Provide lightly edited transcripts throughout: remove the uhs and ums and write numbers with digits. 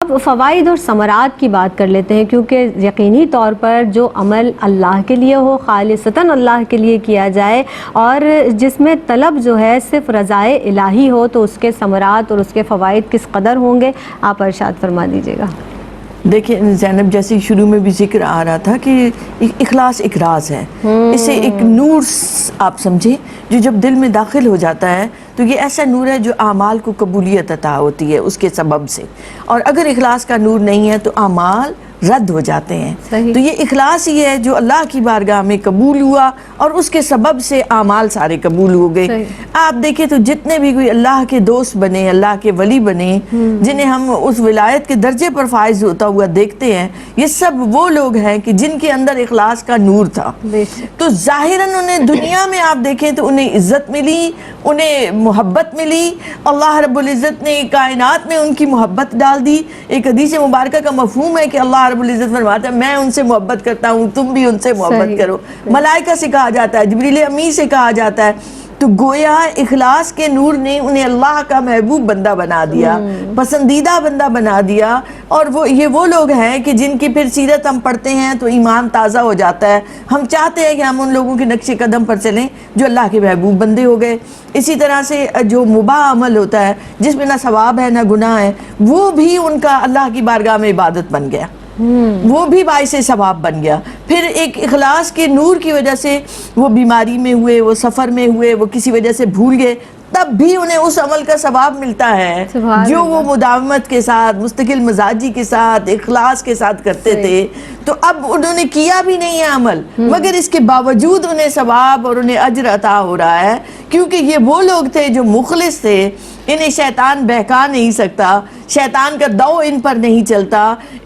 اب فوائد اور ثمرات کی بات کر لیتے ہیں، کیونکہ یقینی طور پر جو عمل اللہ کے لیے ہو، خالصتاً اللہ کے لیے کیا جائے، اور جس میں طلب جو ہے صرف رضائے الہی ہو، تو اس کے ثمرات اور اس کے فوائد کس قدر ہوں گے، آپ ارشاد فرما دیجیے گا۔ دیکھیں زینب، جیسے شروع میں بھی ذکر آ رہا تھا کہ اخلاص ایک راز ہے، اسے ایک نور آپ سمجھیں جو جب دل میں داخل ہو جاتا ہے تو یہ ایسا نور ہے جو اعمال کو قبولیت عطا ہوتی ہے اس کے سبب سے، اور اگر اخلاص کا نور نہیں ہے تو اعمال رد ہو جاتے ہیں۔ تو یہ اخلاص ہی ہے جو اللہ کی بارگاہ میں قبول ہوا اور اس کے سبب سے اعمال سارے قبول ہو گئے۔ آپ دیکھیں تو جتنے بھی کوئی اللہ کے دوست بنے، اللہ کے ولی بنے، جنہیں ہم اس ولایت کے درجے پر فائز ہوتا ہوا دیکھتے ہیں، یہ سب وہ لوگ ہیں کہ جن کے اندر اخلاص کا نور تھا۔ تو ظاہراً انہیں دنیا میں آپ دیکھیں تو انہیں عزت ملی، انہیں محبت ملی، اللہ رب العزت نے کائنات میں ان کی محبت ڈال دی۔ ایک حدیث مبارکہ کا مفہوم ہے کہ اللہ رب العزت فرماتا ہے میں ان سے محبت کرتا ہوں، تم بھی ان سے محبت کرو۔ ملائکہ سے کہا جاتا ہے، جبریل امی سے کہا جاتا ہے۔ تو گویا اخلاص کے نور نے انہیں اللہ کا محبوب بندہ بنا دیا، پسندیدہ بندہ بنا دیا، اور یہ وہ لوگ ہیں کہ جن کی پھر سیرت ہم پڑھتے ہیں تو ایمان تازہ ہو جاتا ہے۔ ہم چاہتے ہیں کہ ہم ان لوگوں کے نقش قدم پر چلیں جو اللہ کے محبوب بندے ہو گئے۔ اسی طرح سے جو مباح عمل ہوتا ہے جس میں نہ ثواب ہے نہ گناہ ہے، وہ بھی ان کا اللہ کی بارگاہ میں عبادت بن گیا، وہ بھی باعث ثواب بن گیا۔ پھر ایک اخلاص کے نور کی وجہ سے وہ بیماری میں ہوئے، وہ سفر میں ہوئے، وہ کسی وجہ سے بھول گئے، تب بھی انہیں اس عمل کا ثواب ملتا ہے جو وہ مداومت کے ساتھ، مستقل مزاجی کے ساتھ، اخلاص کے ساتھ کرتے تھے۔ تو اب انہوں نے کیا بھی نہیں ہے عمل، مگر اس کے باوجود انہیں ثواب اور انہیں اجر عطا ہو رہا ہے، کیونکہ یہ وہ لوگ تھے جو مخلص تھے۔ انہیں شیطان بہکا نہیں سکتا، شیطان کا دو ان پر نہیں چلتا۔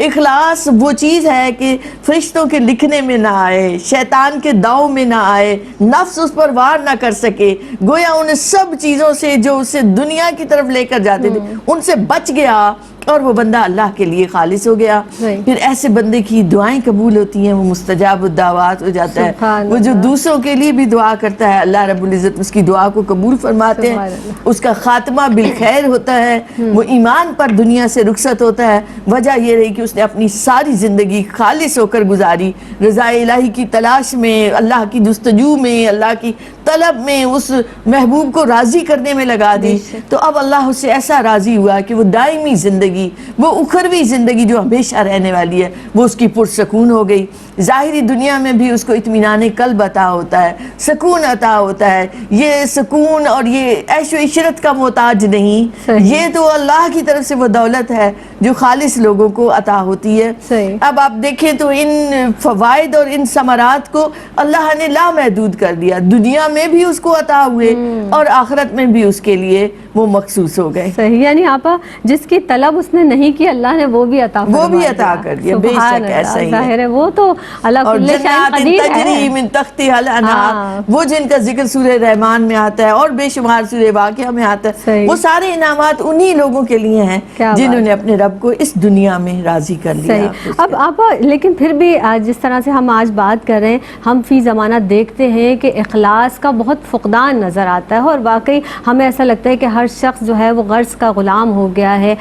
اخلاص وہ چیز ہے کہ فرشتوں کے لکھنے میں نہ آئے، شیطان کے دو میں نہ آئے، نفس اس پر وار نہ کر سکے، گویا ان سب چیزوں سے جو اسے دنیا کی طرف لے کر جاتے تھے ان سے بچ گیا، اور وہ بندہ اللہ کے لیے خالص ہو گیا۔ پھر ایسے بندے کی دعائیں قبول ہوتی ہیں، وہ مستجاب الدعوات ہو جاتا ہے۔ وہ جو دوسروں کے لیے بھی دعا کرتا ہے، اللہ رب العزت اس کی دعا کو قبول فرماتے ہیں، اس کا خاتمہ بالخیر ہوتا ہے، وہ ایمان پر دنیا سے رخصت ہوتا ہے۔ وجہ یہ رہی کہ اس نے اپنی ساری زندگی خالص ہو کر گزاری، رضا الہی کی تلاش میں، اللہ کی جستجو میں، اللہ کی طلب میں، اس محبوب کو راضی کرنے میں لگا دی۔ تو اب اللہ اس سے ایسا راضی ہوا کہ وہ دائمی زندگی، وہ اخروی زندگی جو ہمیشہ رہنے والی ہے، وہ اس کی پرسکون ہو گئی۔ ظاہری دنیا میں بھی اس کو اطمینان قلب عطا ہوتا ہے، سکون عطا ہوتا ہے۔ یہ سکون اور یہ عیش و عشرت کا محتاج نہیں، یہ تو اللہ کی طرف سے وہ دولت ہے جو خالص لوگوں کو عطا ہوتی ہے۔ اب آپ دیکھیں تو ان فوائد اور ان ثمرات کو اللہ نے لامحدود کر دیا، دنیا میں بھی اس کو عطا ہوئے اور آخرت میں بھی اس کے لیے وہ مخصوص ہو گئے۔ صحیح، یعنی آپا جس کی طلب اس نے نہیں کی اللہ نے وہ بھی عطا فرما دیا، وہ بھی عطا کر دیا، بے شک ایسا ہی ظاہر ہے۔ وہ تو اللہ اور کل شیء قدیر ہے۔ تجری من تحتها الانہار، وہ جن کا ذکر سورہ رحمان میں آتا ہے اور بے شمار سورہ واقعہ میں آتا ہے، وہ سارے انعامات انہی لوگوں کے لیے ہیں جنہوں نے اپنے رب کو اس دنیا میں راضی کر لیا۔ اب آپا لیکن پھر بھی جس طرح سے ہم آج بات کر رہے ہیں، ہم فی زمانہ دیکھتے ہیں کہ اخلاص کا بہت فقدان نظر آتا ہے، اور واقعی ہمیں ایسا لگتا ہے کہ ہر شخص جو ہے وہ غرض کا غلام ہو گیا ہے۔